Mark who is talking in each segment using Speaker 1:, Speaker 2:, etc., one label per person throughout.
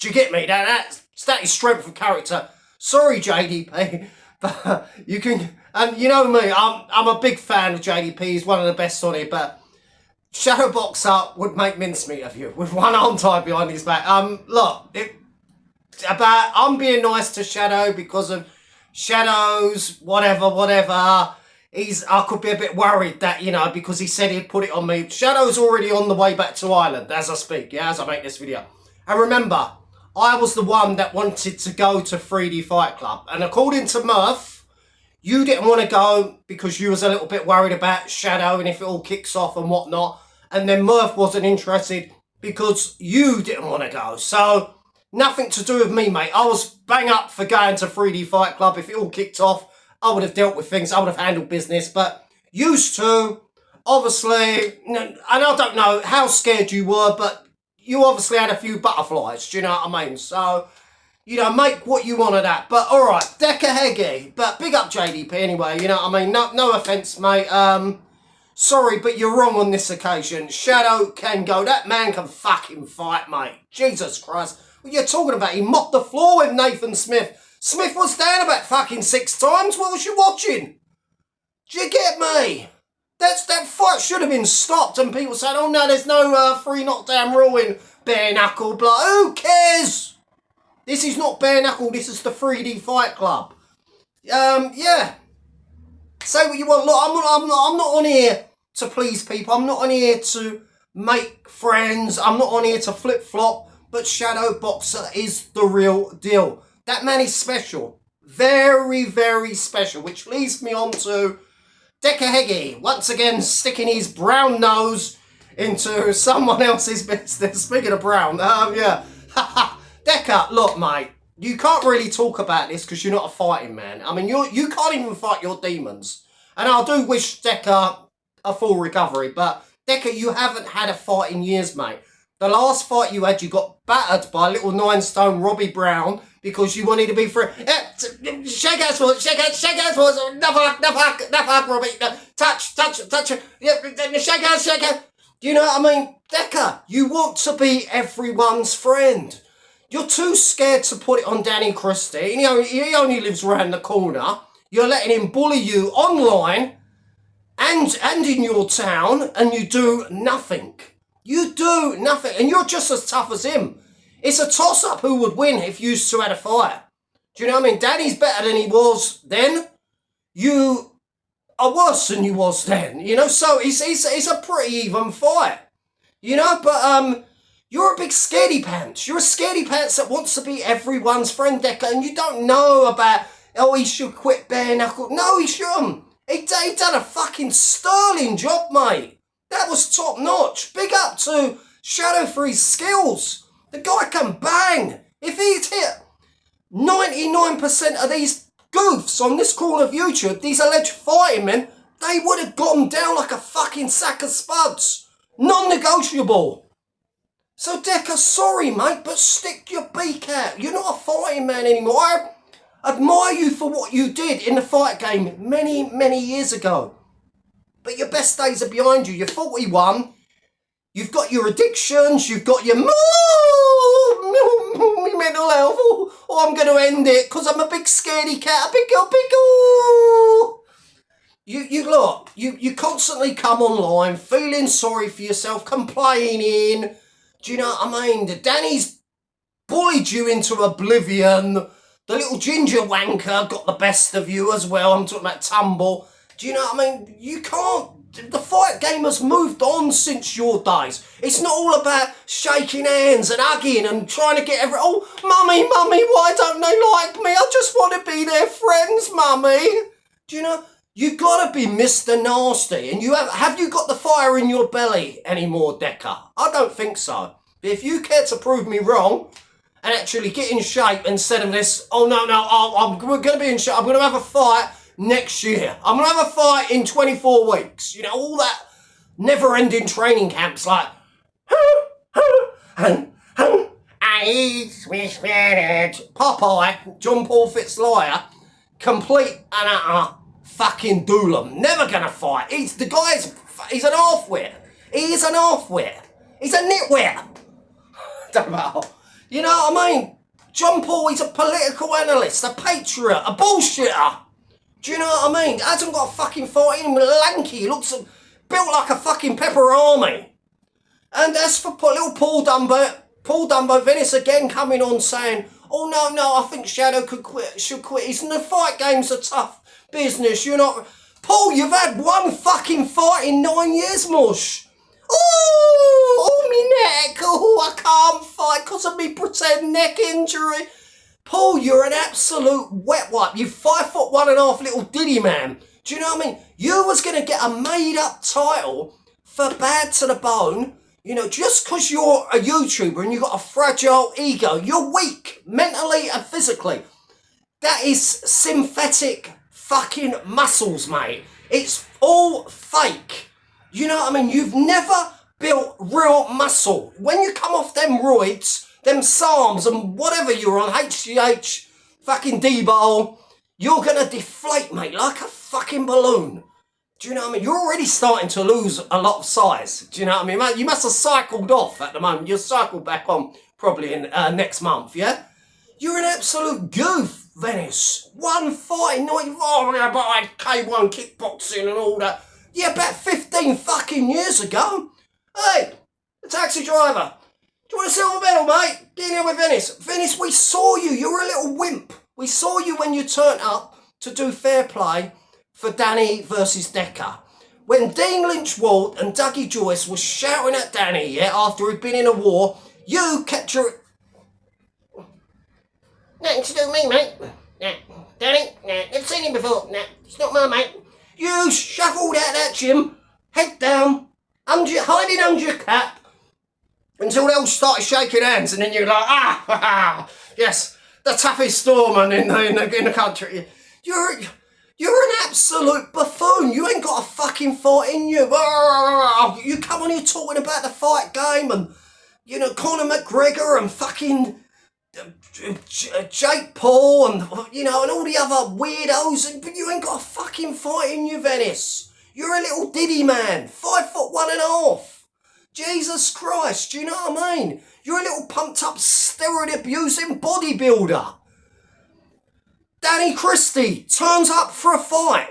Speaker 1: Do you get me? That is strength of character. Sorry, JDP, but you can. And you know me, I'm a big fan of JDP. He's one of the best on it, but Shadow Boxer would make mincemeat of you with one arm tied behind his back. Look, I'm being nice to Shadow because of Shadow's whatever. I could be a bit worried that, because he said he'd put it on me. Shadow's already on the way back to Ireland as I speak, as I make this video. And remember, I was the one that wanted to go to 3D Fight Club. And according to Murph, you didn't want to go because you was a little bit worried about Shadow and if it all kicks off and whatnot. And then Murph wasn't interested because you didn't want to go. So, nothing to do with me, mate. I was bang up for going to 3D Fight Club. If it all kicked off, I would have dealt with things. I would have handled business. But used to, obviously, and I don't know how scared you were, but you obviously had a few butterflies. Do you know what I mean? So, make what you want of that. But, all right, Decca Heggie. But big up JDP anyway, you know what I mean? No offence, mate. Sorry, but you're wrong on this occasion. Shadow can go. That man can fucking fight, mate. Jesus Christ. What are you talking about? He mopped the floor with Nathan Smith. Smith was down about fucking 6 times. What was you watching? Do you get me? That fight should have been stopped and people said, oh no, there's no free knockdown rule in bare knuckle. Blah. Who cares? This is not bare knuckle. This is the 3D Fight Club. Yeah. Say what you want. Look, I'm not on here to please people. I'm not on here to make friends. I'm not on here to flip-flop. But Shadow Boxer is the real deal. That man is special. Very, very special. Which leads me on to Decca Heggie. Once again, sticking his brown nose into someone else's business. Speaking of brown, yeah. Decca, look, mate. You can't really talk about this because you're not a fighting man. I mean, you can't even fight your demons. And I do wish Decca a full recovery. But, Decca, you haven't had a fight in years, mate. The last fight you had, you got battered by little 9-stone Robbie Brown because you wanted to be free. Shake hands for it, shake hands for it. No fuck, Robbie. No, touch. Yeah, shake hands. Do you know what I mean? Decca, you want to be everyone's friend. You're too scared to put it on Danny Christie. He only lives around the corner. You're letting him bully you online and in your town, and you do nothing. You do nothing, and you're just as tough as him. It's a toss-up who would win if you two had a fight. Do you know what I mean? Danny's better than he was then. You are worse than you was then, so it's a pretty even fight. But you're a big scaredy pants. You're a scaredy pants that wants to be everyone's friend, Decca, and you don't know about, he should quit bare knuckle. No, he shouldn't. He done a fucking sterling job, mate. That was top notch. Big up to Shadow for his skills. The guy can bang. If he'd hit 99% of these goofs on this corner of YouTube, these alleged fighting men, they would have gone down like a fucking sack of spuds. Non-negotiable. So Decca, sorry mate, but stick your beak out. You're not a fighting man anymore. I admire you for what you did in the fight game many, many years ago. But your best days are behind you. You're 41. You've got your addictions. You've got your mental health. Oh, I'm going to end it because I'm a big scaredy cat. A big girl. You constantly come online feeling sorry for yourself, complaining. Do you know what I mean? Danny's bullied you into oblivion. The little ginger wanker got the best of you as well. I'm talking about Tumble. Do you know what I mean? You can't. The fight game has moved on since your days. It's not all about shaking hands and hugging and trying to get mummy, why don't they like me? I just want to be their friends, mummy. Do you know? You've got to be Mr. Nasty. And have you got the fire in your belly anymore, Decca? I don't think so. But if you care to prove me wrong and actually get in shape instead of this, I'm going to be in shape. I'm going to have a fight next year. I'm going to have a fight in 24 weeks. All that never-ending training camps like Popeye, John Paul Fitzliar, complete and utter fucking doolum. Never going to fight. He's an half-wit. He's a nitwit. Don't know. You know what I mean? John Paul, he's a political analyst, a patriot, a bullshitter. Do you know what I mean? Hasn't got a fucking fight in him, lanky. He looks built like a fucking pepperoni. And as for little Paul Dumbo, Venis again coming on saying, oh no, I think Shadow should quit. The fight game's a tough business. You're not... Paul, you've had one fucking fight in 9 years, mush. Oh, me neck. Oh, I can't fight because of me pretend neck injury. Paul, you're an absolute wet wipe. You 5'1.5" little diddy man. Do you know what I mean? You was going to get a made-up title for Bad to the Bone. You know, just because you're a YouTuber and you've got a fragile ego, you're weak, mentally and physically. That is synthetic fucking muscles, mate. It's all fake. You know what I mean? You've never built real muscle. When you come off them roids, them SARMs and whatever you're on, HGH, fucking D-Bowl, you're going to deflate, mate, like a fucking balloon. Do you know what I mean? You're already starting to lose a lot of size. Do you know what I mean, mate? You must have cycled off at the moment. You'll cycle back on probably in next month, yeah? You're an absolute goof, Venis. One fight, not even, oh, yeah, but I had K1 kickboxing and all that. Yeah, about 15 fucking years ago. Hey, the taxi driver. Do you want a silver medal, mate? Get in here with Venis. Venis, we saw you. You were a little wimp. We saw you when you turned up to do fair play for Danny versus Decca. When Dean Lynch-Ward and Dougie Joyce were shouting at Danny, yeah, after he'd been in a war, you kept your... Nothing to do with me, mate. Nah. Danny, nah, never seen him before. Nah, it's not my mate. You shuffled out that gym, head down, hiding under your cap, until they all started shaking hands, and then you're like, yes, the toughest storeman in the country. You're an absolute buffoon. You ain't got a fucking fight in you. You come on here talking about the fight game and, you know, Conor McGregor and fucking Jake Paul and, you know, and all the other weirdos, but you ain't got a fucking fight in you, Venis. You're a little diddy man, 5'1.5". Jesus Christ, do you know what I mean? You're a little pumped up steroid abusing bodybuilder. Danny Christie turns up for a fight.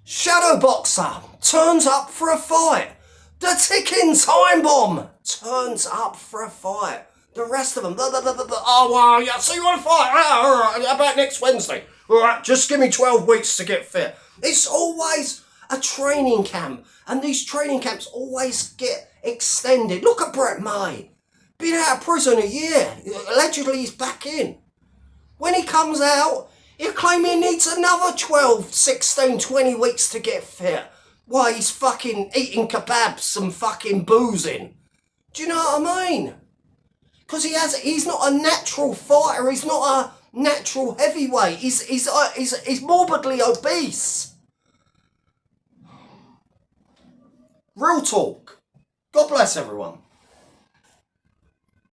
Speaker 1: Shadow Boxer turns up for a fight. The ticking time bomb turns up for a fight. The rest of them, oh, well, yeah, so you want to fight? All right, about next Wednesday. All right, just give me 12 weeks to get fit. It's always a training camp, and these training camps always get extended. Look at Brett May. Been out of prison a year. Allegedly, he's back in. When he comes out, he'll claim he needs another 12, 16, 20 weeks to get fit. Why, he's fucking eating kebabs and fucking boozing. Do you know what I mean? Because he's not a natural fighter. He's not a natural heavyweight. He's morbidly obese. Real talk. God bless everyone.